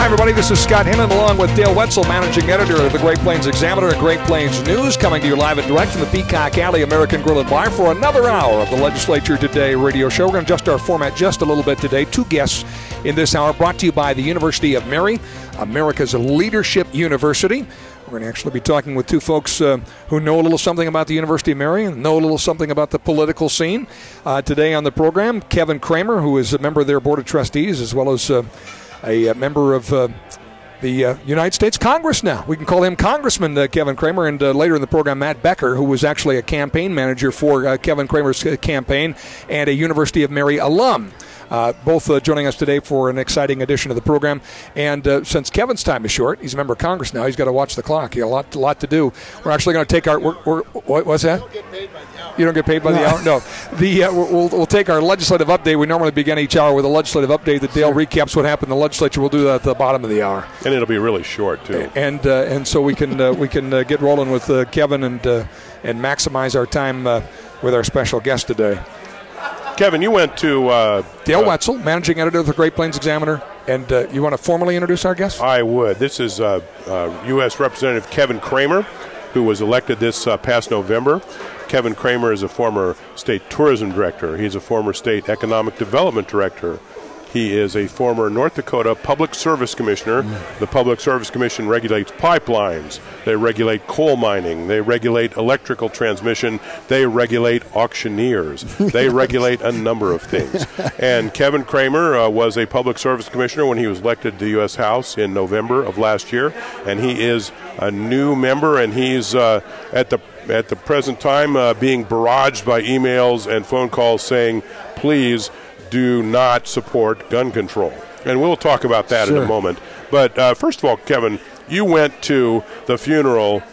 everybody. This is Scott Hinnon along with Dale Wetzel, managing editor of the Great Plains Examiner and Great Plains News, coming to you live and direct from the Peacock Alley American Grill and Bar for another hour of the Legislature Today radio show. We're going to adjust our format just a little bit today. Two guests in this hour, brought to you by the University of Mary, America's leadership university. We're going to actually be talking with two folks who know a little something about the University of Mary and know a little something about the political scene. Today on the program, Kevin Cramer, who is a member of their Board of Trustees, as well as a member of the United States Congress now. We can call him Congressman Kevin Cramer, and later in the program, Matt Becker, who was actually a campaign manager for Kevin Cramer's campaign and a University of Mary alum. Both joining us today for an exciting edition of the program. And since Kevin's time is short, he's a member of Congress now. He's got to watch the clock. He got a lot to do. We're actually going to take our what's that? You don't get paid by the hour? No. We'll take our legislative update. We normally begin each hour with a legislative update that Dale recaps what happened in the legislature. We'll do that at the bottom of the hour. And it'll be really short, too. And so we can get rolling with Kevin and maximize our time with our special guest today. Kevin, you went to... Dale Wetzel, managing editor of the Great Plains Examiner. And you want to formally introduce our guest? I would. This is U.S. Representative Kevin Cramer, who was elected this past November. Kevin Cramer is a former state tourism director. He's a former state economic development director. He is a former North Dakota Public Service Commissioner. The Public Service Commission regulates pipelines. They regulate coal mining. They regulate electrical transmission. They regulate auctioneers. They regulate a number of things. And Kevin Cramer was a Public Service Commissioner when he was elected to the U.S. House in November of last year. And he is a new member, and he's at the present time being barraged by emails and phone calls saying, please do not support gun control. And we'll talk about that in a moment. But first of all, Kevin, you went to the funeral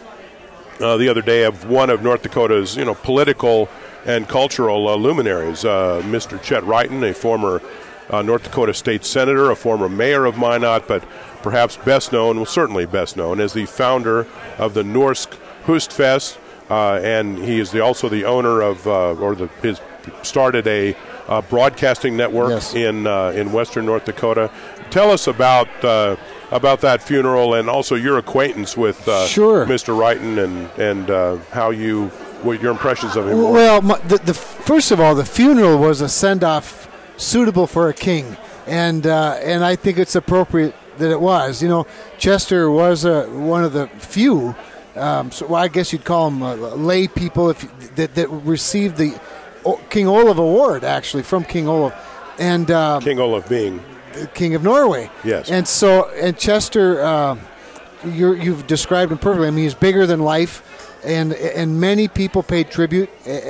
the other day of one of North Dakota's, political and cultural luminaries, Mr. Chet Wrighton, a former North Dakota state senator, a former mayor of Minot, but perhaps best known, certainly best known, as the founder of the Norsk Hustfest, and he is also the owner of, started a broadcasting network in western North Dakota. Tell us about that funeral and also your acquaintance with Mr. Wrighton and what your impressions of him were. Well, first of all, the funeral was a send-off suitable for a king, and I think it's appropriate that it was. Chester was one of the few, so I guess you'd call them lay people that received the King Olav Award, actually, from King Olav. And King Olav being King of Norway. Yes. And Chester, you've described him perfectly. I mean, he's bigger than life, and many people paid tribute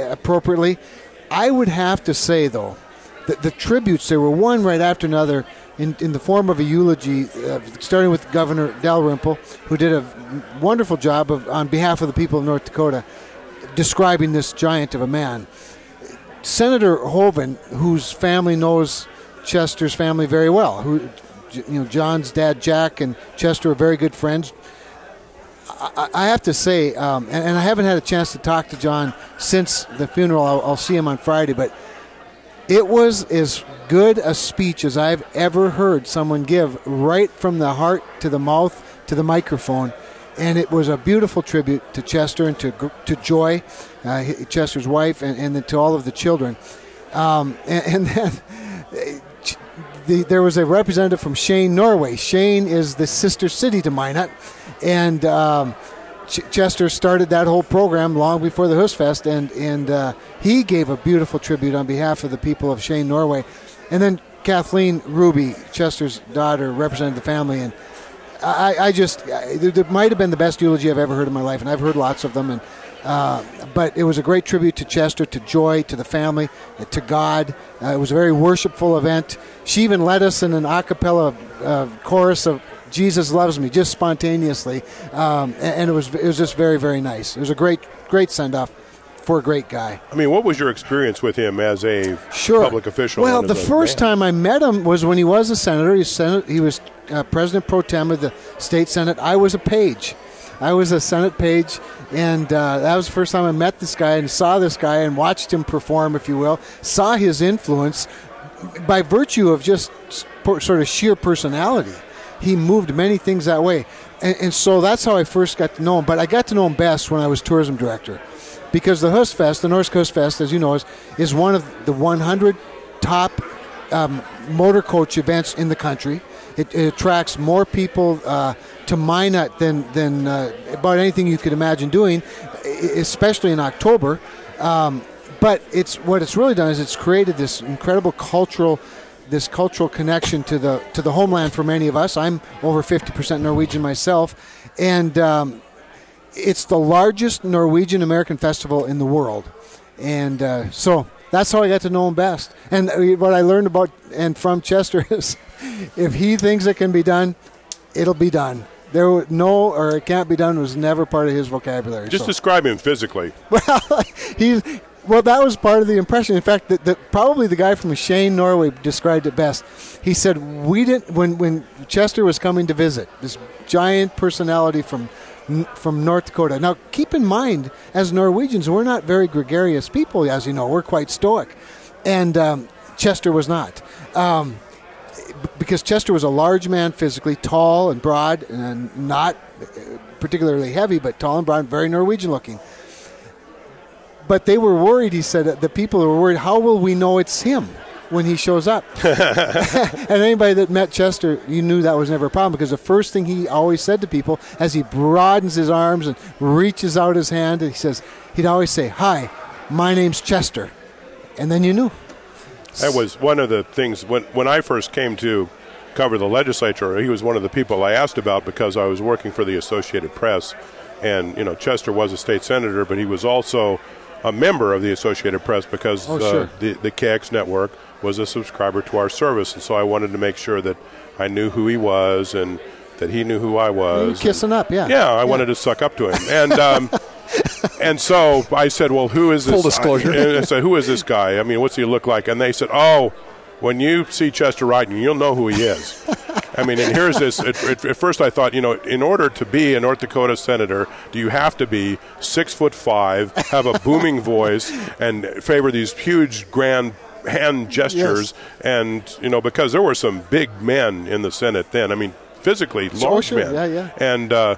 appropriately. I would have to say, though, that the tributes, there were one right after another in the form of a eulogy, starting with Governor Dalrymple, who did a wonderful job on behalf of the people of North Dakota, describing this giant of a man. Senator Hoeven, whose family knows Chester's family very well, John's dad Jack and Chester are very good friends. I have to say, and I haven't had a chance to talk to John since the funeral. I'll see him on Friday, but it was as good a speech as I've ever heard someone give, right from the heart to the mouth to the microphone. And it was a beautiful tribute to Chester and to Joy, Chester's wife, and then to all of the children. And then there was a representative from Shane, Norway. Shane is the sister city to Minot. And Chester started that whole program long before the Hustfest, and he gave a beautiful tribute on behalf of the people of Shane, Norway. And then Kathleen Ruby, Chester's daughter, represented the family, and it might have been the best eulogy I've ever heard in my life, and I've heard lots of them. But it was a great tribute to Chester, to Joy, to the family, to God. It was a very worshipful event. She even led us in an a cappella chorus of "Jesus Loves Me" just spontaneously, and it was just very, very nice. It was a great send-off for a great guy. I mean, what was your experience with him as a public official? Well, the first time I met him was when he was a senator. He was President Pro Tem of the state Senate. I was a page. I was a Senate page, and that was the first time I met this guy and saw this guy and watched him perform, if you will, saw his influence by virtue of just sort of sheer personality. he moved many things that way. And so that's how I first got to know him. But I got to know him best when I was tourism director, because the Hus Fest, the North Coast Fest, as you know, is one of the 100 top motor coach events in the country. It attracts more people to Minot than about anything you could imagine doing, especially in October. But what it's really done is it's created this incredible cultural connection to the homeland for many of us. I'm over 50% Norwegian myself, and it's the largest Norwegian American festival in the world, and so that's how I got to know him best. And what I learned about and from Chester is, if he thinks it can be done, it'll be done. Or it can't be done was never part of his vocabulary. Just describe him physically. Well, that was part of the impression. In fact, probably the guy from Shane, Norway, described it best. He said, "We didn't when Chester was coming to visit, this giant personality from North Dakota." Now, keep in mind, as Norwegians, we're not very gregarious people, as you know. We're quite stoic, and Chester was not. Because Chester was a large man physically, tall and broad, and not particularly heavy, but tall and broad, and very Norwegian looking. But they were worried, he said, the people were worried, how will we know it's him when he shows up? And anybody that met Chester, you knew that was never a problem, because the first thing he always said to people, as he broadens his arms and reaches out his hand, he'd always say, "Hi, my name's Chester." And then you knew. That was one of the things, when I first came to cover the legislature, he was one of the people I asked about, because I was working for the Associated Press. And, Chester was a state senator, but he was also a member of the Associated Press, because sure. the KX network was a subscriber to our service. And so I wanted to make sure that I knew who he was and that he knew who I was. You're kissing up, yeah. Yeah, I wanted to suck up to him. And and so I said, well, who is this? Full disclosure. And I said, who is this guy? I mean, what's he look like? And they said, oh, when you see Chester Wrighton, you'll know who he is. I mean, and here's this. At first I thought, in order to be a North Dakota senator, do you have to be 6'5", have a booming voice, and favor these huge, grand hand gestures? Yes. And, because there were some big men in the Senate then. I mean, physically large men. Yeah.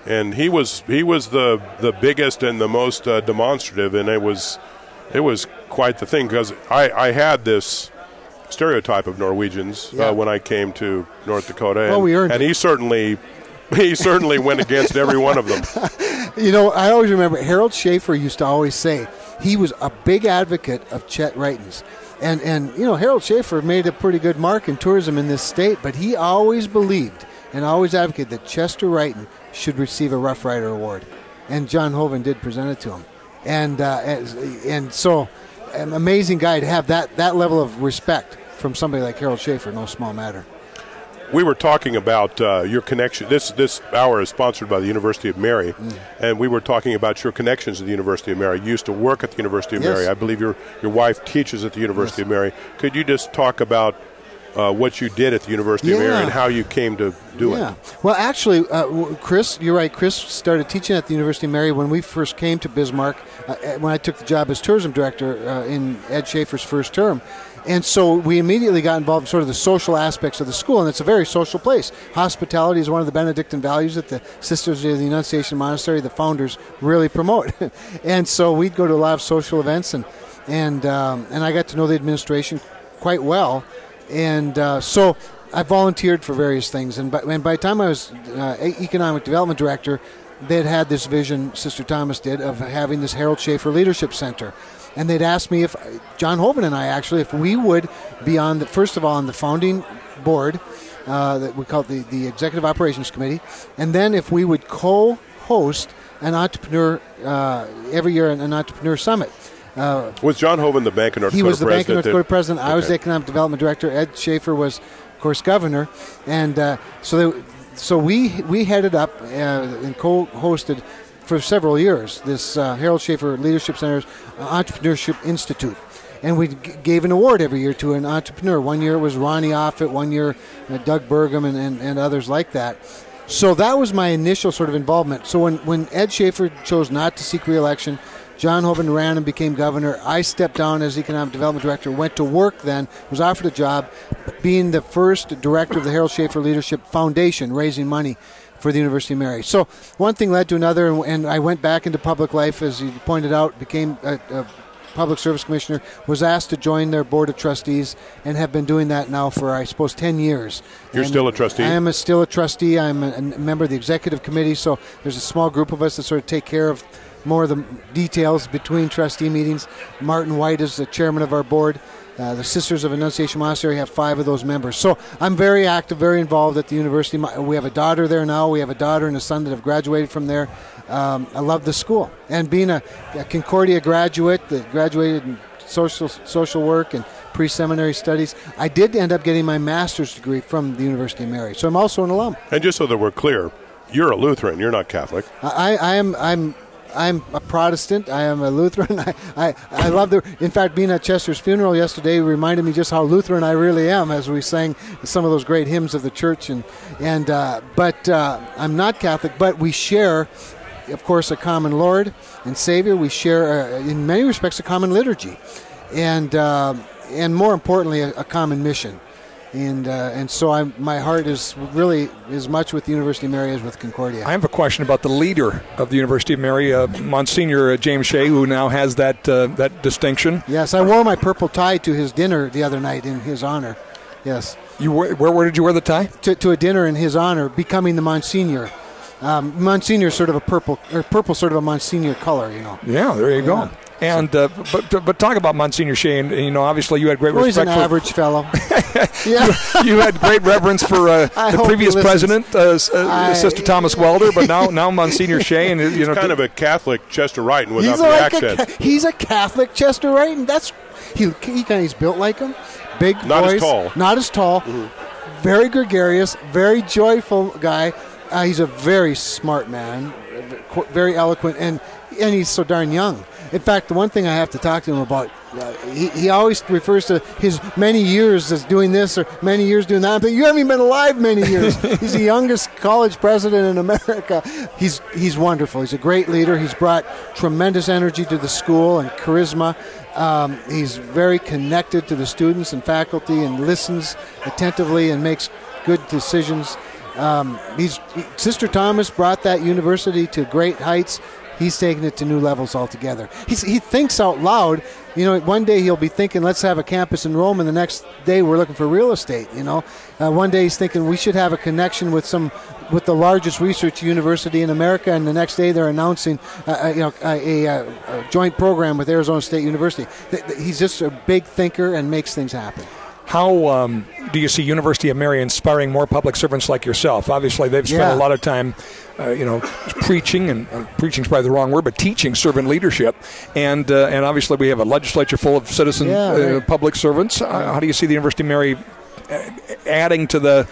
And he was the biggest and the most demonstrative, and it was quite the thing, because I had this stereotype of Norwegians when I came to North Dakota, and he certainly went against every one of them. I always remember Harold Schaefer used to always say he was a big advocate of Chet Wrighton's. And Harold Schaefer made a pretty good mark in tourism in this state, but he always believed and always advocated that Chester Wrighton should receive a Rough Rider Award. And John Hoven did present it to him. And so an amazing guy to have that level of respect from somebody like Harold Schaefer, no small matter. We were talking about your connection. This hour is sponsored by the University of Mary, and we were talking about your connections to the University of Mary. You used to work at the University of Mary. I believe your wife teaches at the University of Mary. Could you just talk about what you did at the University of Mary and how you came to do it? Well, actually, Chris, you're right. Chris started teaching at the University of Mary when we first came to Bismarck, when I took the job as tourism director in Ed Schaefer's first term. And so we immediately got involved in sort of the social aspects of the school, and it's a very social place. Hospitality is one of the Benedictine values that the Sisters of the Annunciation Monastery, the founders, really promote. And so we'd go to a lot of social events, and I got to know the administration quite well. And so I volunteered for various things. And by the time I was economic development director, they'd had this vision, Sister Thomas did, of having this Harold Schaefer Leadership Center. And they'd asked me, if John Hoven and I actually, if we would be on first of all on the founding board, that we call it the Executive Operations Committee, and then if we would co-host an entrepreneur every year, an entrepreneur summit. Was John Hoven the Bank of North Dakota president? He was the Bank of North Dakota president. I was the economic development director. Ed Schaefer was, of course, governor, and so we headed up and co-hosted for several years this Harold Schaefer Leadership Center's Entrepreneurship Institute. And we gave an award every year to an entrepreneur. One year it was Ronnie Offit, one year Doug Burgum, and others like that. So that was my initial sort of involvement. So when Ed Schaefer chose not to seek re-election, John Hoeven ran and became governor. I stepped down as economic development director, went to work then, was offered a job being the first director of the Harold Schaefer Leadership Foundation, raising money for the University of Mary. So one thing led to another, and I went back into public life, as you pointed out, became a public service commissioner, was asked to join their board of trustees, and have been doing that now for, I suppose, 10 years. You're still a trustee? I am still a trustee. I'm a member of the executive committee, so there's a small group of us that sort of take care of more of the details between trustee meetings. Martin White is the chairman of our board. The Sisters of Annunciation Monastery have 5 of those members. So I'm very active, very involved at the university. We have a daughter there now. We have a daughter and a son that have graduated from there. I love the school. And being a Concordia graduate that graduated in social work and pre-seminary studies, I did end up getting my master's degree from the University of Mary. So I'm also an alum. And just so that we're clear, you're a Lutheran. You're not Catholic. I'm a Protestant. I am a Lutheran. I love in fact, being at Chester's funeral yesterday reminded me just how Lutheran I really am as we sang some of those great hymns of the church. But I'm not Catholic, but we share, of course, a common Lord and Savior. We share, in many respects, a common liturgy, and more importantly, a common mission. And so my heart is really as much with the University of Mary as with Concordia. I have a question about the leader of the University of Mary, Monsignor James Shea, who now has that distinction. Yes, I wore my purple tie to his dinner the other night in his honor. Yes. Where did you wear the tie? To a dinner in his honor, becoming the Monsignor. Monsignor is sort of a purple sort of a Monsignor color, you know. Yeah, there you go. And but talk about Monsignor Shea, and obviously you had great respect. He's an average fellow. you had great reverence for the previous president, Sister Thomas Welder, but now Monsignor Shea, and he's kind of a Catholic Chester Wrighton without the accent. He's a Catholic Chester Wrighton. He's built like him, big voice, not as tall, mm-hmm. Very gregarious, very joyful guy. He's a very smart man, very eloquent, and he's so darn young. In fact, the one thing I have to talk to him about, he always refers to his many years as doing this or many years doing that. But you haven't even been alive many years. He's the youngest college president in America. He's wonderful. He's a great leader. He's brought tremendous energy to the school and charisma. He's very connected to the students and faculty and listens attentively and makes good decisions. Sister Thomas brought that university to great heights. He's taking it to new levels altogether. He thinks out loud. One day he'll be thinking, let's have a campus in Rome, and the next day we're looking for real estate. One day he's thinking we should have a connection with the largest research university in America, and the next day they're announcing a joint program with Arizona State University. He's just a big thinker and makes things happen. How do you see University of Mary inspiring more public servants like yourself? Obviously, they've spent a lot of time, preaching, and preaching is probably the wrong word, but teaching servant leadership. And obviously, we have a legislature full of citizen public servants. How do you see the University of Mary adding to the,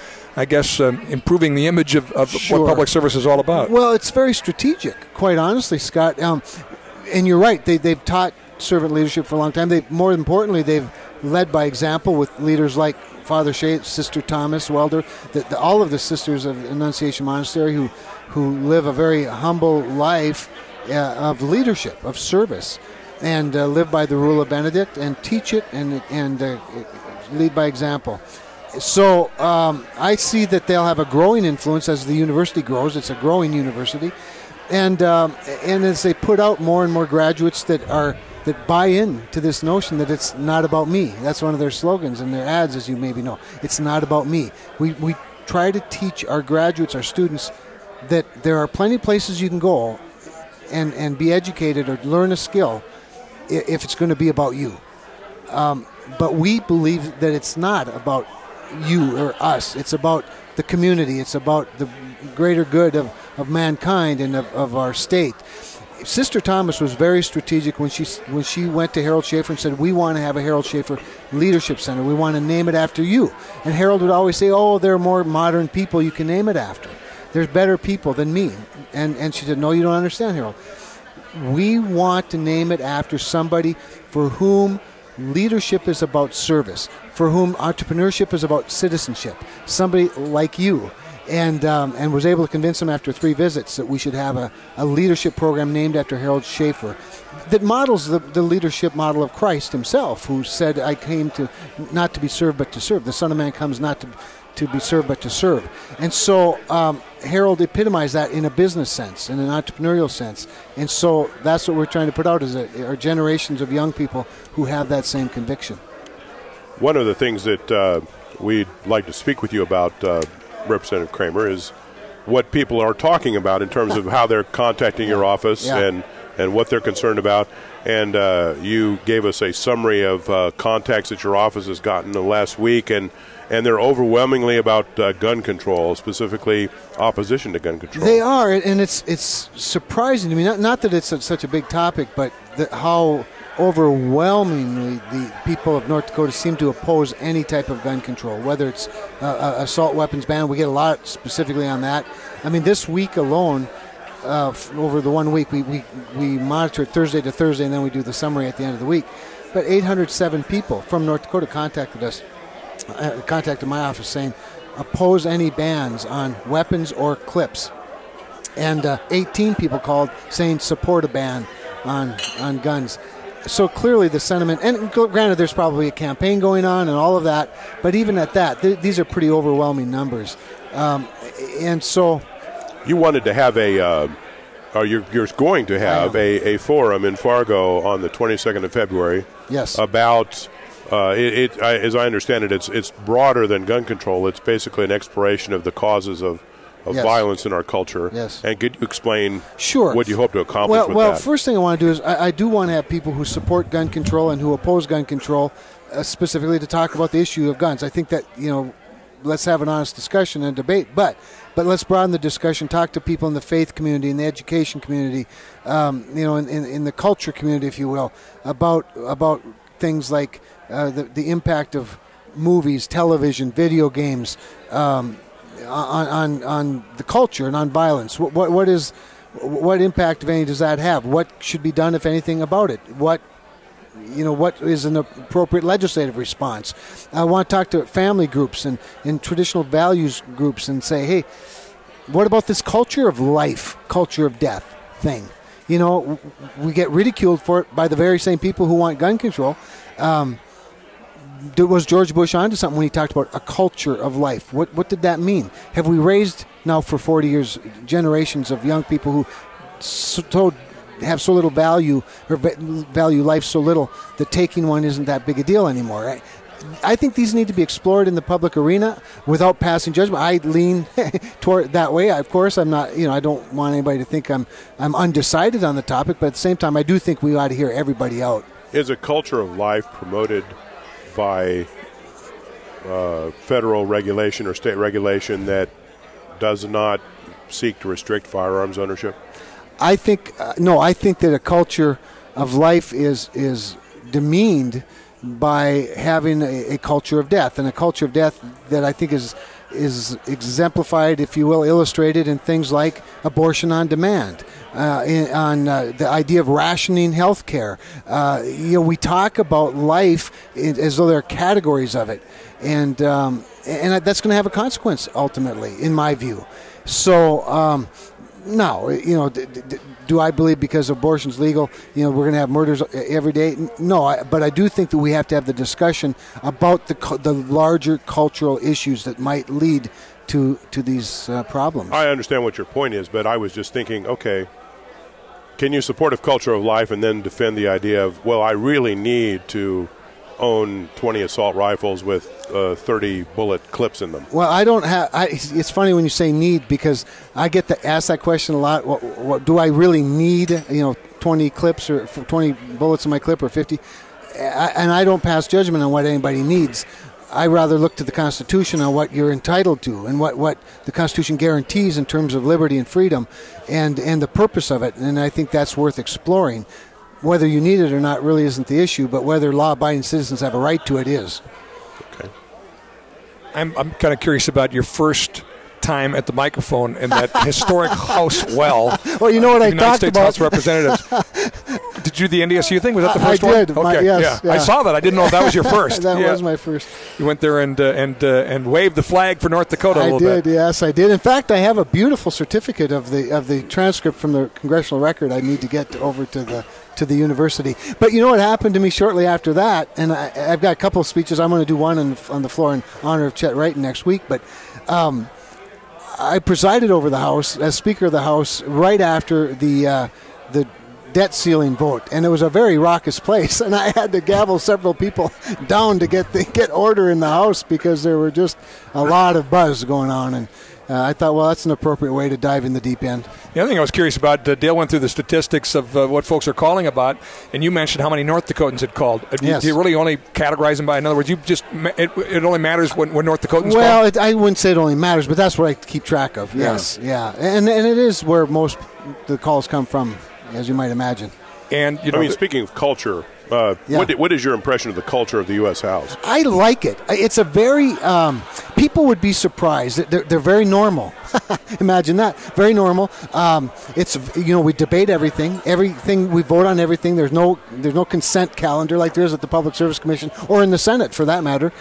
improving the image of what public service is all about? Well, it's very strategic, quite honestly, Scott. And you're right. They've taught servant leadership for a long time. More importantly, they've led by example with leaders like Father Shea, Sister Thomas Welder, all of the Sisters of Annunciation Monastery who live a very humble life of leadership, of service, and live by the rule of Benedict and teach it and lead by example. So I see that they'll have a growing influence as the university grows. It's a growing university. And as they put out more and more graduates that buy into this notion that it's not about me. That's one of their slogans and their ads, as you maybe know. It's not about me. We try to teach our graduates, our students, that there are plenty of places you can go and be educated or learn a skill if it's going to be about you. But we believe that it's not about you or us. It's about the community. It's about the greater good of mankind and of our state. Sister Thomas was very strategic when she went to Harold Schaefer and said, we want to have a Harold Schaefer Leadership Center. We want to name it after you. And Harold would always say, there are more modern people you can name it after. There's better people than me. And she said, no, you don't understand, Harold. We want to name it after somebody for whom leadership is about service, for whom entrepreneurship is about citizenship, somebody like you. and was able to convince him after 3 visits that we should have a leadership program named after Harold Schaefer that models the leadership model of Christ himself, who said, I came to not to be served but to serve. The Son of Man comes not to be served but to serve. And so Harold epitomized that in a business sense, in an entrepreneurial sense. And so that's what we're trying to put out, is are generations of young people who have that same conviction. One of the things that we'd like to speak with you about, Representative Cramer, is what people are talking about in terms of how they're contacting your office and what they're concerned about. And you gave us a summary of contacts that your office has gotten in the last week, and they're overwhelmingly about gun control, specifically opposition to gun control. They are, and it's surprising to me, not that it's such a big topic, but how overwhelmingly the people of North Dakota seem to oppose any type of gun control, whether it's assault weapons ban. We get a lot specifically on that. I mean, this week alone, over the 1 week, we monitor it Thursday to Thursday, and then we do the summary at the end of the week. But 807 people from North Dakota contacted my office saying, oppose any bans on weapons or clips. And 18 people called saying support a ban on guns. So clearly the sentiment, and granted there's probably a campaign going on and all of that, but even at that, these are pretty overwhelming numbers. And so... You wanted to have you're going to have a forum in Fargo on the 22nd of February. Yes. About, as I understand it, it's broader than gun control. It's basically an exploration of the causes of violence in our culture. Yes. And could you explain Sure. what you hope to accomplish with that? Well, first thing I want to do is I do want to have people who support gun control and who oppose gun control specifically to talk about the issue of guns. I think that, let's have an honest discussion and debate, but let's broaden the discussion, talk to people in the faith community, in the education community, in the culture community, if you will, about things like the impact of movies, television, video games, on the culture and on violence. What impact, if any, does that have? What should be done, if anything, about it? What is an appropriate legislative response? I want to talk to family groups and traditional values groups and say, hey, what about this culture of life, culture of death thing? We get ridiculed for it by the very same people who want gun control. Was George Bush onto something when he talked about a culture of life? What did that mean? Have we raised now for 40 years generations of young people who have so little value, or value life so little, that taking one isn't that big a deal anymore? I think these need to be explored in the public arena without passing judgment. I lean toward that way. Of course, I'm not. I don't want anybody to think I'm undecided on the topic. But at the same time, I do think we ought to hear everybody out. Is a culture of life promoted by federal regulation or state regulation that does not seek to restrict firearms ownership? I think no. I think that a culture of life is demeaned by having a culture of death, and a culture of death that I think is exemplified, if you will, illustrated in things like abortion on demand, on the idea of rationing health care. We talk about life as though there are categories of it, and that's going to have a consequence ultimately, in my view. So now, do I believe because abortion's legal, we're going to have murders every day? No, but I do think that we have to have the discussion about the larger cultural issues that might lead to these problems. I understand what your point is, but I was just thinking, okay, can you support a culture of life and then defend the idea of, well, I really need to own 20 assault rifles with 30 bullet clips in them? Well, I don't have. It's funny when you say need, because I get asked that question a lot. What do I really need? 20 clips or 20 bullets in my clip or 50? And I don't pass judgment on what anybody needs. I rather look to the Constitution on what you're entitled to and what the Constitution guarantees in terms of liberty and freedom, and the purpose of it. And I think that's worth exploring. Whether you need it or not really isn't the issue, but whether law-abiding citizens have a right to it is. Okay. I'm kind of curious about your first time at the microphone in that historic House well. Well, you know what I United talked States about. House of Representatives. Did you do the NDSU thing? Was that the first one? I did. Okay. Yes, yeah. I saw that. I didn't know if that was your first. That was my first. You went there and waved the flag for North Dakota a little bit. Yes, I did. In fact, I have a beautiful certificate of the transcript from the congressional record. I need to get over to the university. But you know what happened to me shortly after that? And I've got a couple of speeches. I'm going to do one on the floor in honor of Chet Wrighton next week. But I presided over the House as Speaker of the House right after the debt ceiling vote, and it was a very raucous place, and I had to gavel several people down to get order in the House because there were just a lot of buzz going on, and I thought, well, that's an appropriate way to dive in the deep end. The other thing I was curious about, Dale went through the statistics of what folks are calling about, and you mentioned how many North Dakotans had called. Yes. Do you really only categorize them by, in other words, it only matters when North Dakotans well, call? I wouldn't say it only matters, but that's what I keep track of. Yes, yeah. And it is where most the calls come from, as you might imagine. And speaking of culture, what is your impression of the culture of the U.S. House? I like it. It's a very people would be surprised. They're very normal. Imagine that, very normal. It's we debate everything. We vote on everything. There's no consent calendar like there is at the Public Service Commission or in the Senate for that matter.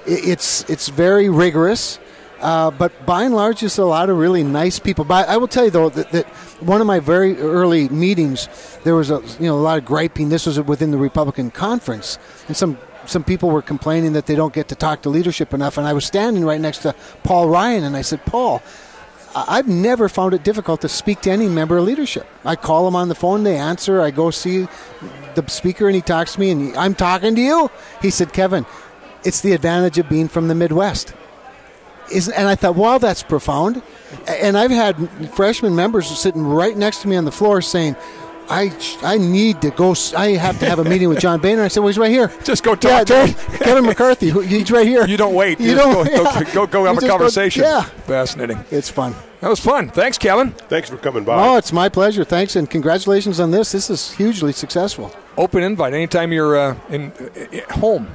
It's very rigorous. But by and large, just a lot of really nice people. But I will tell you, though, that one of my very early meetings, there was a lot of griping. This was within the Republican conference, and some people were complaining that they don't get to talk to leadership enough. And I was standing right next to Paul Ryan, and I said, Paul, I've never found it difficult to speak to any member of leadership. I call them on the phone, they answer. I go see the speaker, and he talks to me, and I'm talking to you. He said, Kevin, it's the advantage of being from the Midwest. And I thought, wow, that's profound. And I've had freshman members sitting right next to me on the floor saying, I need to go. I have to have a meeting with John Boehner. I said, well, he's right here. Just go talk to him. Kevin McCarthy, he's right here. You don't wait. Go have a conversation. Fascinating. It's fun. That was fun. Thanks, Kevin. Thanks for coming by. Oh, it's my pleasure. Thanks, and congratulations on this. This is hugely successful. Open invite anytime you're in home.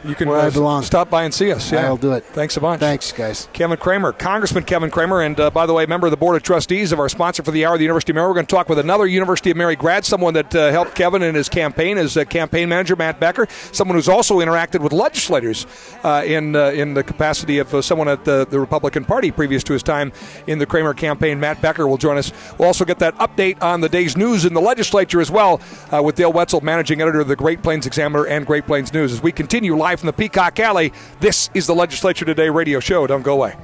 You can where I belong. Stop by and see us. Yeah, I'll do it. Thanks a bunch. Thanks, guys. Kevin Cramer, Congressman Kevin Cramer, and by the way, member of the Board of Trustees of our sponsor for the hour, the University of Mary. We're going to talk with another University of Mary grad, someone that helped Kevin in his campaign, his campaign manager, Matt Becker, someone who's also interacted with legislators in the capacity of someone at the Republican Party previous to his time in the Cramer campaign. Matt Becker will join us. We'll also get that update on the day's news in the legislature as well with Dale Wetzel, managing editor of the Great Plains Examiner and Great Plains News. As we continue live from the Peacock Alley, this is the Legislature Today radio show. Don't go away.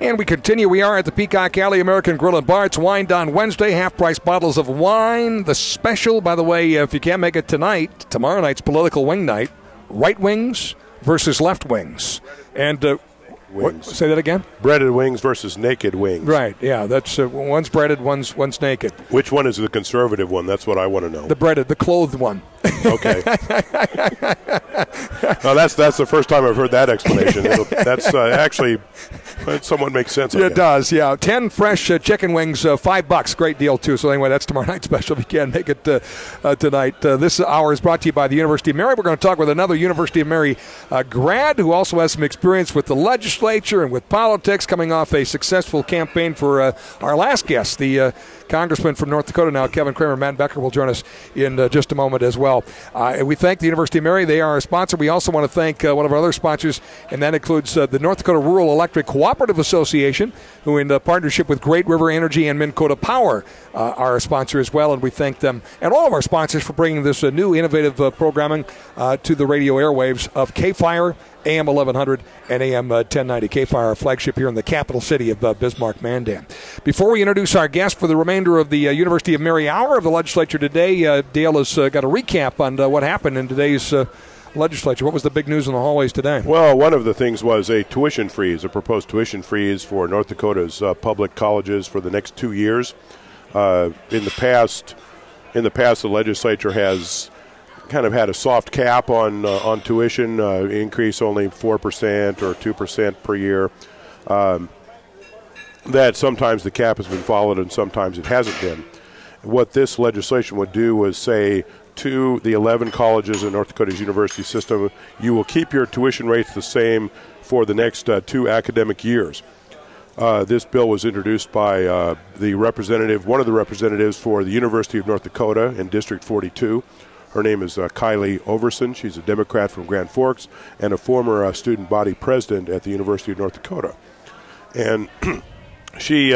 And we continue. We are at the Peacock Alley American Grill and Bar. It's Wine Down Wednesday, half-price bottles of wine. The special, by the way, if you can't make it tonight, tomorrow night's political wing night, right wings versus left wings. And say that again? Breaded wings versus naked wings. Right, yeah. That's one's breaded, one's naked. Which one is the conservative one? That's what I want to know. The breaded, the clothed one. Okay. Well, that's the first time I've heard that explanation. That's actually somewhat makes sense. It does, yeah. 10 fresh chicken wings, $5. Great deal, too. So anyway, that's tomorrow night's special if you can't make it tonight. This hour is brought to you by the University of Mary. We're going to talk with another University of Mary grad who also has some experience with the legislature and with politics, coming off a successful campaign for our last guest, the Congressman from North Dakota now, Kevin Cramer. Matt Becker will join us in just a moment as well. We thank the University of Mary. They are our sponsor. We also want to thank one of our other sponsors, and that includes the North Dakota Rural Electric Cooperative Association, who in partnership with Great River Energy and Minnesota Power are our sponsor as well, and we thank them and all of our sponsors for bringing this new innovative programming to the radio airwaves of K-Fire, AM 1100 and AM 1090. K-Fire, our flagship here in the capital city of Bismarck, Mandan. Before we introduce our guest for the remainder of the University of Mary Hour of the Legislature today, Dale has got a recap on what happened in today's legislature. What was the big news in the hallways today? Well, one of the things was a tuition freeze, a proposed tuition freeze for North Dakota's public colleges for the next 2 years. In the past, the legislature has kind of had a soft cap on tuition, increase only 4% or 2% per year. That sometimes the cap has been followed and sometimes it hasn't been. What this legislation would do was say to the 11 colleges in North Dakota's university system, you will keep your tuition rates the same for the next 2 academic years. This bill was introduced by one of the representatives for the University of North Dakota in District 42. Her name is Kylie Overson. She's a Democrat from Grand Forks and a former student body president at the University of North Dakota. And she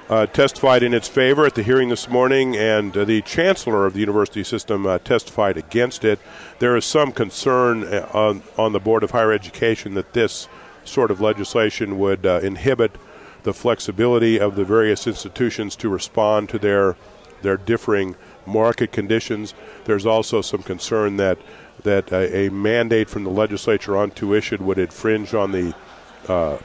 testified in its favor at the hearing this morning, and the chancellor of the university system testified against it. There is some concern on the Board of Higher Education that this sort of legislation would inhibit the flexibility of the various institutions to respond to their differing market conditions. There's also some concern that a mandate from the legislature on tuition would infringe on the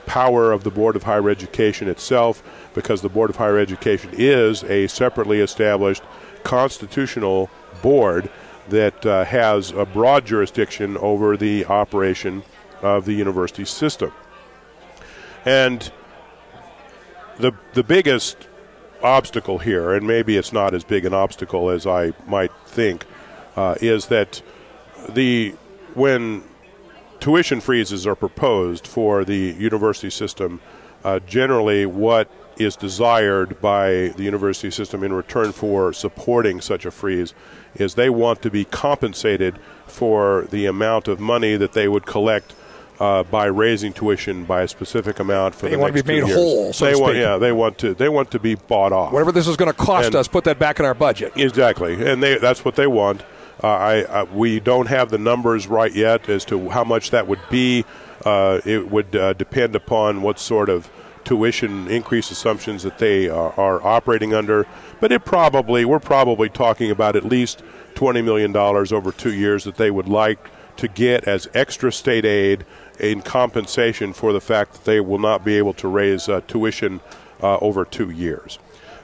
power of the Board of Higher Education itself, because the Board of Higher Education is a separately established constitutional board that has a broad jurisdiction over the operation of the university system. And the biggest obstacle here, and maybe it's not as big an obstacle as I might think, is that when tuition freezes are proposed for the university system, generally what is desired by the university system in return for supporting such a freeze is they want to be compensated for the amount of money that they would collect by raising tuition by a specific amount for the next 2 years. They want to be made whole, so to speak. They want to be bought off. Whatever this is going to cost us, put that back in our budget. Exactly, and that's what they want. We don't have the numbers right yet as to how much that would be. It would depend upon what sort of tuition increase assumptions that they are operating under. But we're probably talking about at least $20 million over 2 years that they would like to get as extra state aid in compensation for the fact that they will not be able to raise tuition over 2 years.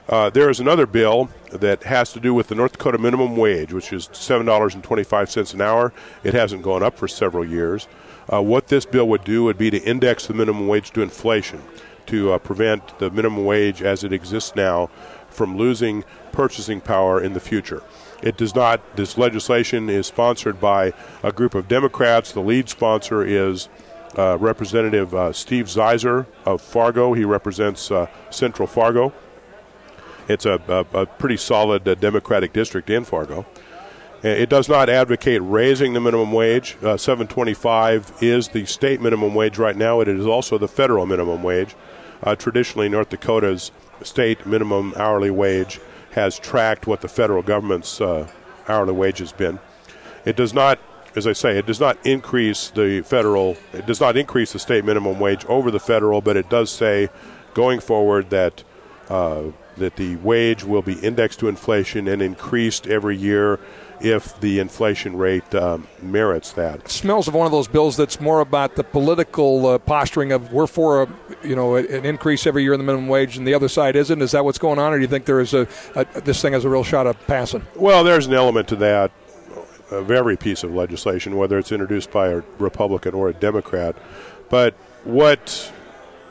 There is another bill that has to do with the North Dakota minimum wage, which is $7.25 an hour. It hasn't gone up for several years. What this bill would do would be to index the minimum wage to inflation, to prevent the minimum wage as it exists now from losing purchasing power in the future. It does not. This legislation is sponsored by a group of Democrats. The lead sponsor is Representative Steve Zeiser of Fargo. He represents Central Fargo. It's a pretty solid Democratic district in Fargo. It does not advocate raising the minimum wage. $7.25 is the state minimum wage right now. It is also the federal minimum wage. Traditionally, North Dakota's state minimum hourly wage has tracked what the federal government's hourly wage has been. It does not, as I say, it does not increase the state minimum wage over the federal, but it does say going forward that the wage will be indexed to inflation and increased every year if the inflation rate merits that. It smells of one of those bills that's more about the political posturing of we're for an increase every year in the minimum wage and the other side isn't. Is that what's going on, or do you think there is this thing has a real shot of passing? Well, there's an element to that of every piece of legislation, whether it's introduced by a Republican or a Democrat. But what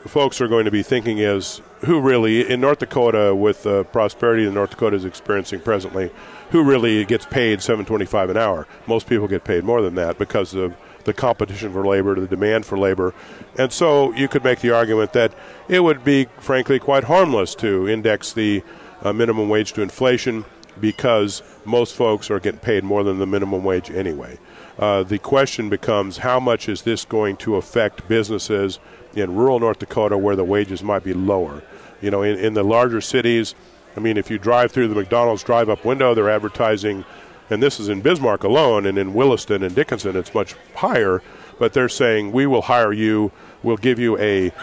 folks are going to be thinking is, who really, in North Dakota, with the prosperity that North Dakota is experiencing presently, who really gets paid $7.25 an hour? Most people get paid more than that because of the competition for labor, the demand for labor. And so you could make the argument that it would be, frankly, quite harmless to index the minimum wage to inflation because most folks are getting paid more than the minimum wage anyway. The question becomes, how much is this going to affect businesses in rural North Dakota where the wages might be lower? In the larger cities, if you drive through the McDonald's drive-up window, they're advertising, and this is in Bismarck alone, and in Williston and Dickinson it's much higher, but they're saying, we will hire you, we'll give you a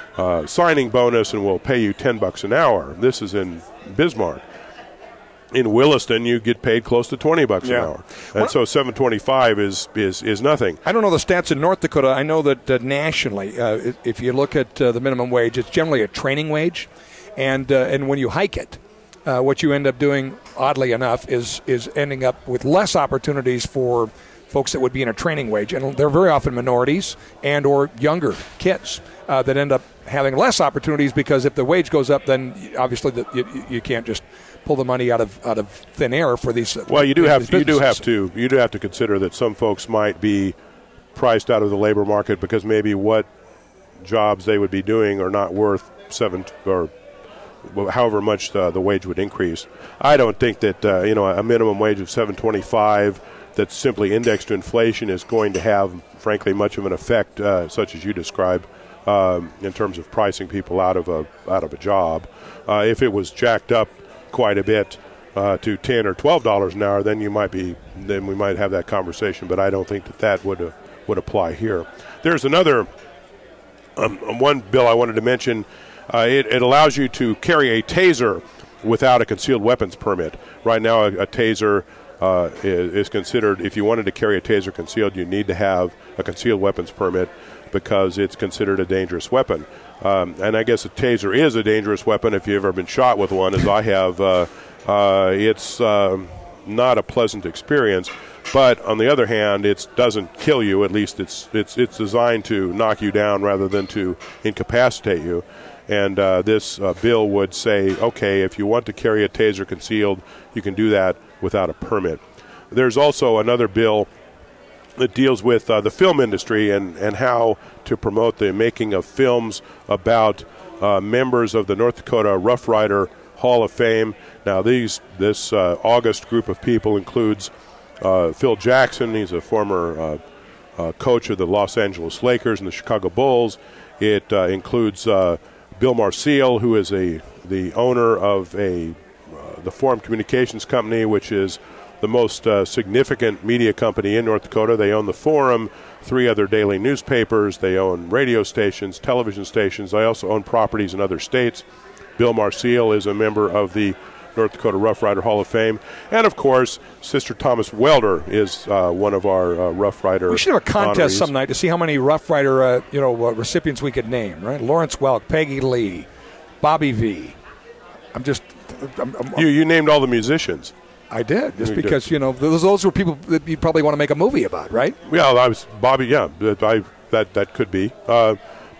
signing bonus, and we'll pay you $10 an hour. This is in Bismarck. In Williston, you get paid close to $20 an hour. And so $7.25 is nothing. I don't know the stats in North Dakota. I know that nationally, if you look at the minimum wage, it's generally a training wage. And when you hike it, what you end up doing, oddly enough, is ending up with less opportunities for folks that would be in a training wage. And they're very often minorities and or younger kids that end up having less opportunities, because if the wage goes up, then obviously you can't just pull the money out of thin air for these. Well, you do have to consider that some folks might be priced out of the labor market because maybe what jobs they would be doing are not worth 7 or however much the wage would increase. I don't think that a minimum wage of $7.25 that's simply indexed to inflation is going to have, frankly, much of an effect, such as you described, in terms of pricing people out of a job. If it was jacked up quite a bit to $10 or $12 an hour, then we might have that conversation. But I don't think that would apply here. There's another one bill I wanted to mention. It allows you to carry a taser without a concealed weapons permit. Right now, a taser is considered, if you wanted to carry a taser concealed, you need to have a concealed weapons permit because it's considered a dangerous weapon. And I guess a taser is a dangerous weapon if you've ever been shot with one, as I have. It's not a pleasant experience. But on the other hand, it doesn't kill you. At least it's designed to knock you down rather than to incapacitate you. And this bill would say, okay, if you want to carry a taser concealed, you can do that without a permit. There's also another bill that deals with the film industry and how to promote the making of films about members of the North Dakota Rough Rider Hall of Fame. Now, this august group of people includes Phil Jackson. He's a former coach of the Los Angeles Lakers and the Chicago Bulls. It includes Bill Marcel, who is the owner of the Forum Communications Company, which is the most significant media company in North Dakota. They own the Forum, 3 other daily newspapers. They own radio stations, television stations. They also own properties in other states. Bill Marcel is a member of the North Dakota Rough Rider Hall of Fame. And, of course, Sister Thomas Welder is one of our Rough Rider We should have a contest honorees. some night to see how many Rough Rider recipients we could name, right? Lawrence Welk, Peggy Lee, Bobby V. You named all the musicians. I did, just because, those were people that you'd probably want to make a movie about, right? Yeah, I was Bobby, yeah, that could be.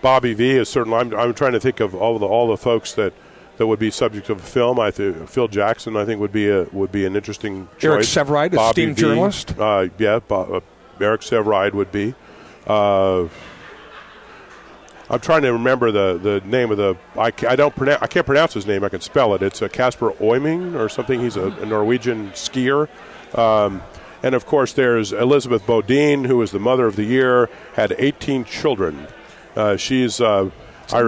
Bobby V is certainly, I'm trying to think of all the folks that would be subject of a film. Phil Jackson, I think, would be an interesting choice. Eric Severide, a esteemed journalist. Eric Severide would be. I'm trying to remember the name of the. I can't pronounce his name. I can spell it. It's Casper Oyming or something. He's a Norwegian skier. And of course, there's Elizabeth Bodine, who was the Mother of the Year, had 18 children. She's Mother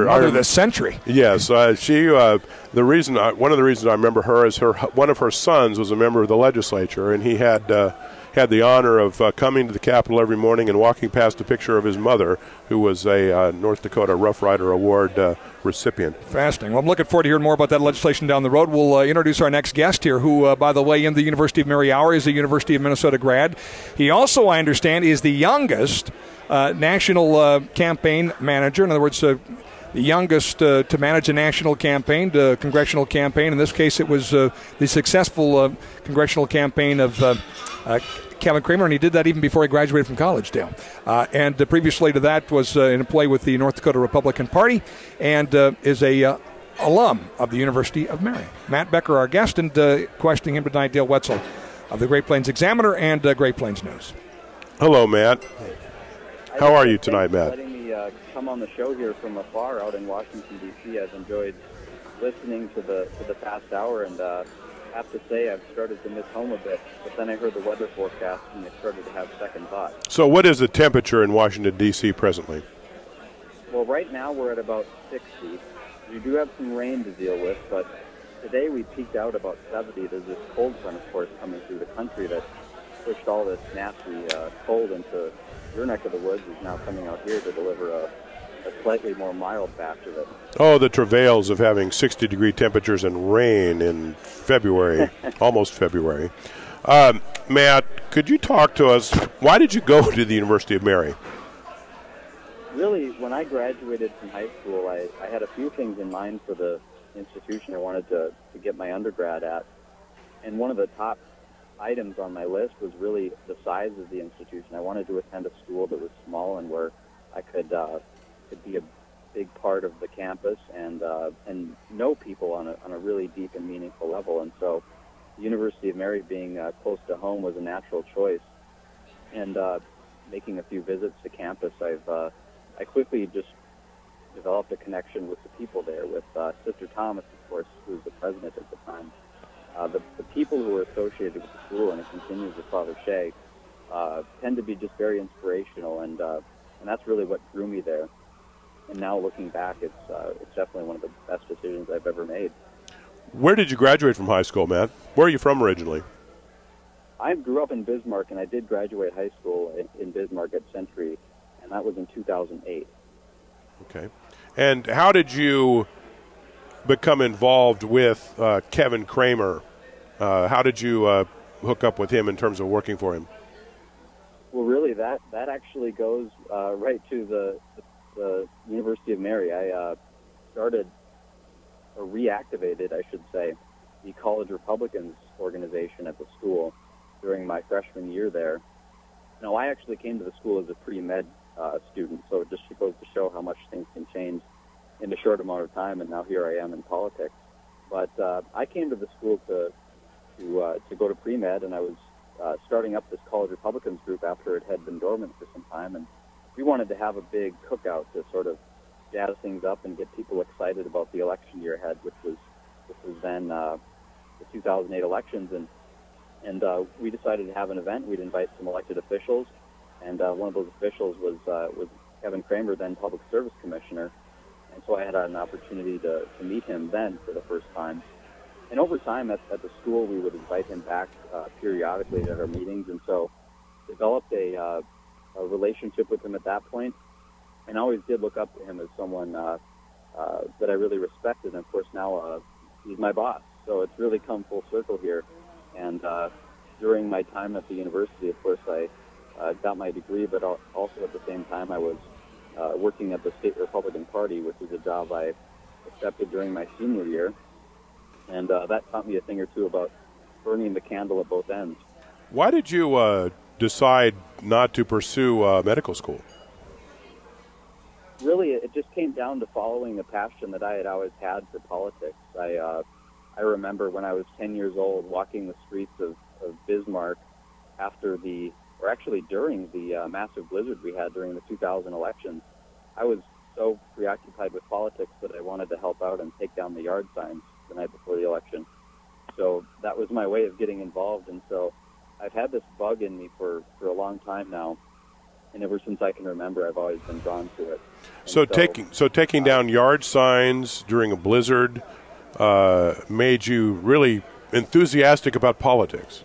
of the century. Yes, one of the reasons I remember her is one of her sons was a member of the legislature, and he had the honor of coming to the Capitol every morning and walking past a picture of his mother, who was a North Dakota Rough Rider Award recipient. Fascinating. Well, I'm looking forward to hearing more about that legislation down the road. We'll introduce our next guest here, who, by the way, in the University of Mary Hour is a University of Minnesota grad. He also, I understand, is the youngest national campaign manager. In other words, the youngest to manage a national campaign, the congressional campaign. In this case, it was the successful congressional campaign of Kevin Cramer, and he did that even before he graduated from college, Dale. And previously to that was in play with the North Dakota Republican Party and is a alum of the University of Mary. Matt Becker, our guest, and questioning him tonight, Dale Wetzel of the Great Plains Examiner and Great Plains News. Hello, Matt. How are you tonight, Matt? Letting me come on the show here from afar out in Washington, D.C. I've enjoyed listening to the past hour, and have to say I've started to miss home a bit. But then I heard the weather forecast, and I started to have second thoughts. So what is the temperature in Washington, D.C. presently? Well, right now we're at about 60. We do have some rain to deal with, but today we peaked out about 70. There's this cold front, of course, coming through the country that pushed all this nasty cold into your neck of the woods, is now coming out here to deliver a slightly more mild batch of it. Oh, the travails of having 60-degree temperatures and rain in February, almost February. Matt, could you talk to us? Why did you go to the University of Mary? Really, when I graduated from high school, I had a few things in mind for the institution I wanted to get my undergrad at. And one of the top items on my list was really the size of the institution. I wanted to attend a school that was small and where I could be a big part of the campus and know people on a really deep and meaningful level. And so the University of Mary being close to home was a natural choice. And making a few visits to campus, I quickly just developed a connection with the people there, with Sister Thomas, of course, who was the president at the time. The people who were associated with the school, and it continues with Father Shea, tend to be just very inspirational, and that's really what drew me there. And now looking back, it's definitely one of the best decisions I've ever made. Where did you graduate from high school, Matt? Where are you from originally? I grew up in Bismarck, and I did graduate high school in Bismarck at Century, and that was in 2008. Okay. And how did you become involved with Kevin Cramer? How did you hook up with him in terms of working for him? Well, really, that actually goes right to the University of Mary. I started, or reactivated, I should say, the College Republicans organization at the school during my freshman year there. Now, I actually came to the school as a pre-med student, so it just goes to show how much things can change in a short amount of time, and now here I am in politics. But I came to the school to go to pre-med, and I was starting up this College Republicans group after it had been dormant for some time, and we wanted to have a big cookout to sort of jazz things up and get people excited about the election year ahead, which was then the 2008 elections, and we decided to have an event. We'd invite some elected officials, and one of those officials was Kevin Cramer, then Public Service Commissioner, and so I had an opportunity to meet him then for the first time. And over time at the school, we would invite him back periodically at our meetings, and so developed a relationship with him at that point, and I always did look up to him as someone that I really respected. And of course now he's my boss, so it's really come full circle here. And during my time at the university, of course, I got my degree, but also at the same time I was working at the State Republican Party, which is a job I accepted during my senior year. And that taught me a thing or two about burning the candle at both ends. Why did you decide not to pursue medical school? Really, it just came down to following the passion that I had always had for politics. I remember when I was 10 years old walking the streets of Bismarck during the massive blizzard we had during the 2000 elections. I was so preoccupied with politics that I wanted to help out and take down the yard signs the night before the election. So that was my way of getting involved, and so I've had this bug in me for a long time now, and ever since I can remember, I've always been drawn to it. So taking down yard signs during a blizzard made you really enthusiastic about politics.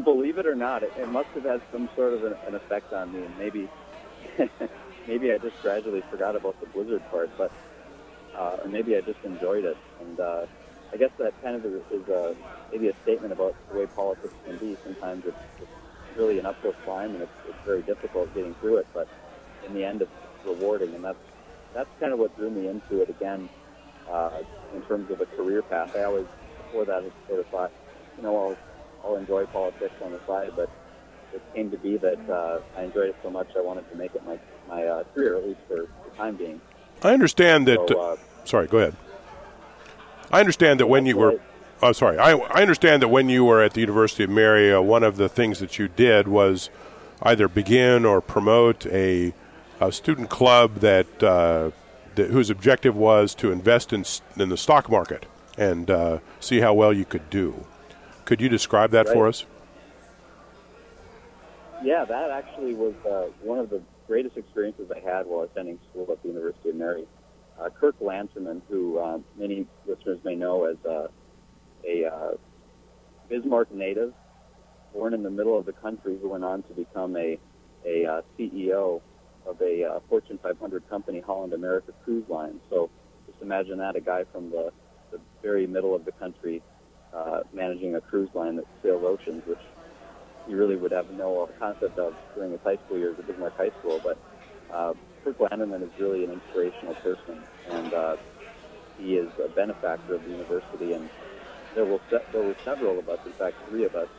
Believe it or not, it must have had some sort of an effect on me, and maybe maybe I just gradually forgot about the blizzard part, but or maybe I just enjoyed it. And I guess that kind of is maybe a statement about the way politics can be. Sometimes it's really an uphill climb, and it's very difficult getting through it, but in the end it's rewarding, and that's kind of what drew me into it again in terms of a career path. I always, before that, had sort of thought, I'll enjoy politics on the side, but it came to be that I enjoyed it so much I wanted to make it my career, at least for the time being. I understand that. Sorry, go ahead. I understand that when you were. I understand that when you were at the University of Mary, one of the things that you did was either begin or promote a student club that whose objective was to invest in the stock market and see how well you could do. Could you describe that for us? Yeah, that actually was one of the greatest experiences I had while attending school at the University of Mary. Kirk Lanterman, who many listeners may know as a Bismarck native, born in the middle of the country, who went on to become a CEO of a Fortune 500 company, Holland America Cruise Line. So just imagine that, a guy from the very middle of the country managing a cruise line that sails oceans, which you really would have no concept of during his high school years at Bismarck High School. But Kirk Lanterman is really an inspirational person, and he is a benefactor of the university. And there were several of us, in fact, three of us,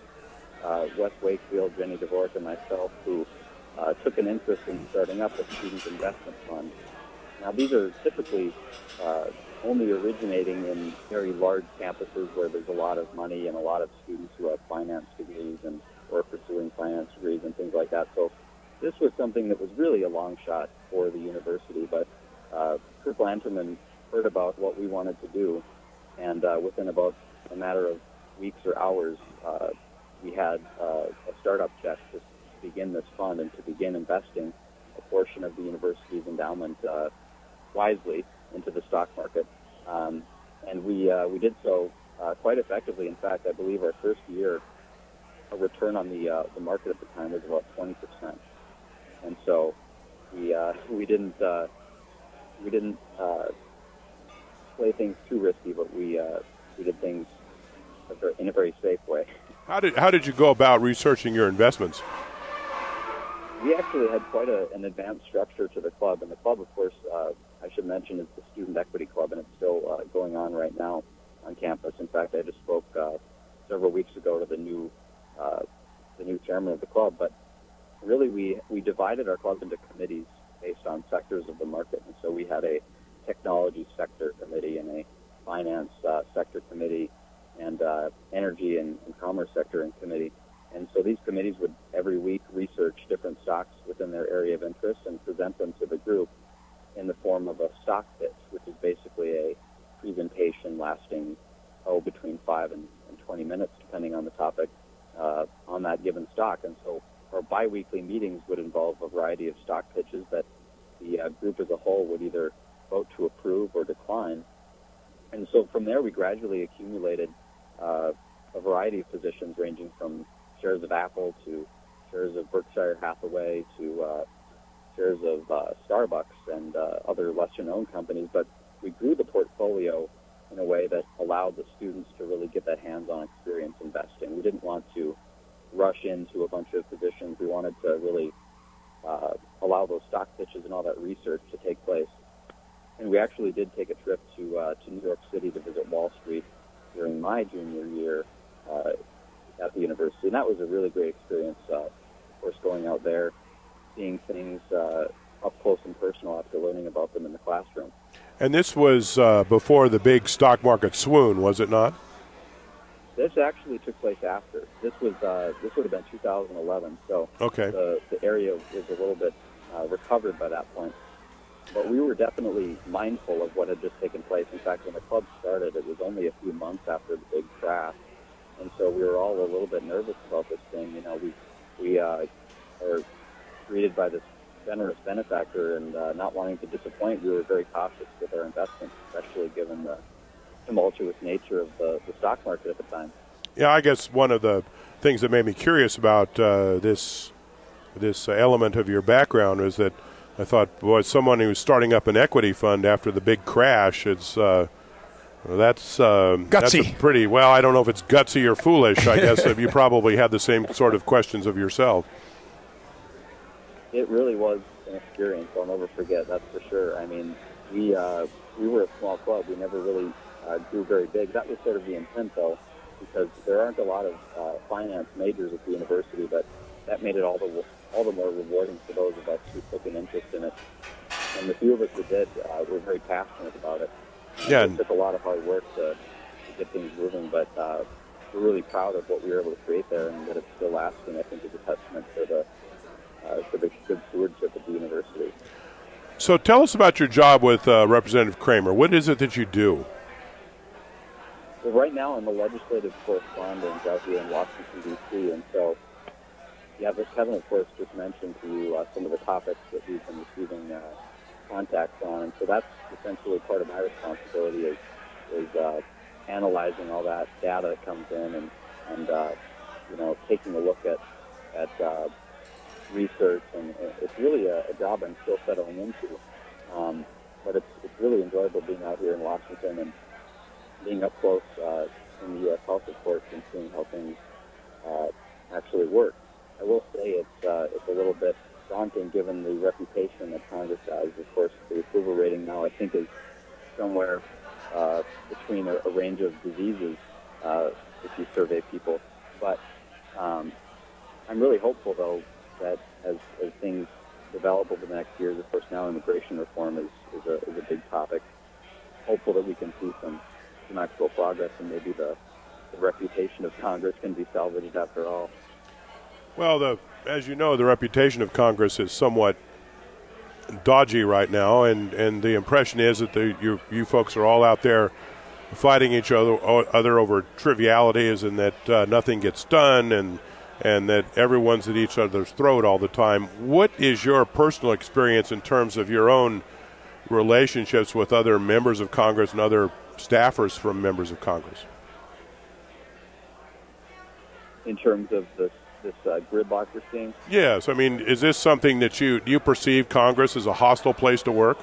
Wes Wakefield, Jenny Dvorak, and myself, who took an interest in starting up a student investment fund. Now, these are typically only originating in very large campuses where there's a lot of money and a lot of students who have finance degrees or pursuing finance degrees and things like that. So this was something that was really a long shot for the university, but Kurt Lanterman heard about what we wanted to do, and within about a matter of weeks or hours, we had a startup check to begin this fund and to begin investing a portion of the university's endowment wisely into the stock market. And we did so quite effectively. In fact, I believe our first year, a return on the market at the time was about 20%. And so we didn't play things too risky, but we did things in a very safe way. How did you go about researching your investments? We actually had quite an advanced structure to the club, and the club, of course, I should mention, is the Student Equity Club, and it's still going on right now on campus. In fact, I just spoke several weeks ago to the new chairman of the club. But really, we divided our club into committees based on sectors of the market, and so we had a technology sector committee and a finance sector committee and energy and commerce sector and committee. And so these committees would every week research different stocks within their area of interest and present them to the group in the form of a stock pitch, which is basically a presentation lasting between 5 and 20 minutes, depending on the topic on that given stock. And so our biweekly meetings would involve a variety of stock pitches that the group as a whole would either vote to approve or decline. And so from there, we gradually accumulated a variety of positions ranging from shares of Apple to shares of Berkshire Hathaway to shares of Starbucks and other lesser-known companies. But we grew the portfolio in a way that allowed the students to really get that hands-on experience investing. We didn't want to rush into a bunch of positions. We wanted to really allow those stock pitches and all that research to take place. And we actually did take a trip to New York City to visit Wall Street during my junior year at the university. And that was a really great experience, of course, going out there, seeing things up close and personal after learning about them in the classroom. And this was before the big stock market swoon, was it not? This actually took place after. This would have been 2011. So okay. The area was a little bit recovered by that point. But we were definitely mindful of what had just taken place. In fact, when the club started, it was only a few months after the big crash. And so we were all a little bit nervous about this thing. You know, we are greeted by this generous benefactor, and not wanting to disappoint, we were very cautious with our investments, especially given the tumultuous nature of the stock market at the time. Yeah, I guess one of the things that made me curious about this element of your background is that I thought, boy, as someone who's starting up an equity fund after the big crash, it's that's gutsy. That's a pretty, well, I don't know if it's gutsy or foolish. I guess if you probably had the same sort of questions of yourself. It really was an experience I'll never forget, that's for sure. I mean, we were a small club. We never really grew very big. That was sort of the intent, though, because there aren't a lot of finance majors at the university, but that made it all the more rewarding for those of us who took an interest in it. And the few of us who did were very passionate about it. Yeah. It took a lot of hard work to get things moving, but we're really proud of what we were able to create there, and that it's still lasting, I think, is a testament to the good stewardship of the university. So tell us about your job with Representative Cramer. What is it that you do? Well, right now I'm a legislative correspondent out here in Washington, D.C., and so, yeah, but Kevin, of course, just mentioned to you some of the topics that we've been receiving contacts on, and so that's essentially part of my responsibility is analyzing all that data that comes in and taking a look at research, and it's really a job I'm still settling into. But it's really enjoyable being out here in Washington and being up close in the U.S. House of Courts and seeing how things actually work. I will say it's a little bit daunting given the reputation that Congress has. Of course, the approval rating now I think is somewhere between a range of diseases if you survey people. But I'm really hopeful, though, that as things develop over the next years, of course, now immigration reform is a big topic. Hopeful that we can see some actual progress, and maybe the reputation of Congress can be salvaged after all. Well, as you know, the reputation of Congress is somewhat dodgy right now, and the impression is that you folks are all out there fighting each other over trivialities, and that nothing gets done, and that everyone's at each other's throat all the time. What is your personal experience in terms of your own relationships with other members of Congress and other staffers from members of Congress? In terms of this gridlock we're seeing? Yes. I mean, is this something that you perceive Congress as a hostile place to work?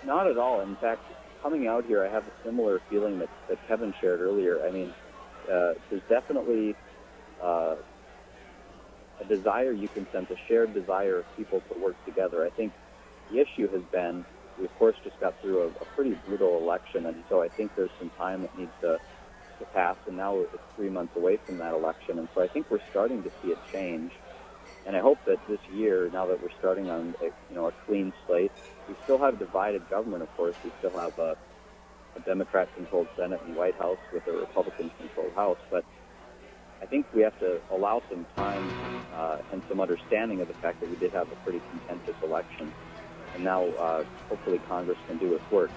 Not at all. In fact, coming out here, I have a similar feeling that Kevin shared earlier. I mean, there's definitely a desire you can sense, a shared desire of people to work together. I think the issue has been, we of course just got through a pretty brutal election, and so I think there's some time that needs to pass, and now it's 3 months away from that election, and so I think we're starting to see a change. And I hope that this year, now that we're starting on a clean slate, we still have divided government, of course. We still have a Democrat-controlled Senate and White House with a Republican-controlled House, but I think we have to allow some time and some understanding of the fact that we did have a pretty contentious election, and now hopefully Congress can do its work.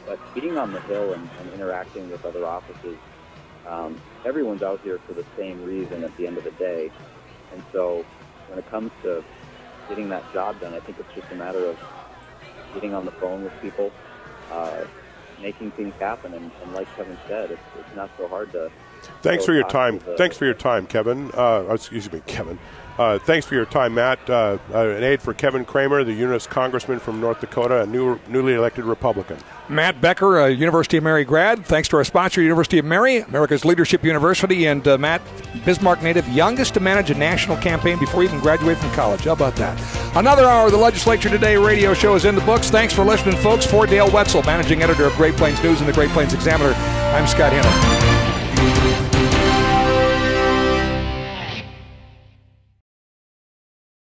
But being on the Hill and interacting with other offices, everyone's out here for the same reason at the end of the day. And so when it comes to getting that job done, I think it's just a matter of getting on the phone with people, making things happen. And like Kevin said, it's not so hard to... Thanks for your time. Thanks for your time, Kevin. Excuse me, Kevin. Thanks for your time, Matt. An aide for Kevin Cramer, the U.S. Congressman from North Dakota, a newly elected Republican. Matt Becker, a University of Mary grad. Thanks to our sponsor, University of Mary, America's Leadership University, and Matt, Bismarck native, youngest to manage a national campaign before he even graduated from college. How about that? Another hour of the Legislature Today radio show is in the books. Thanks for listening, folks. For Dale Wetzel, managing editor of Great Plains News and the Great Plains Examiner, I'm Scott Henry.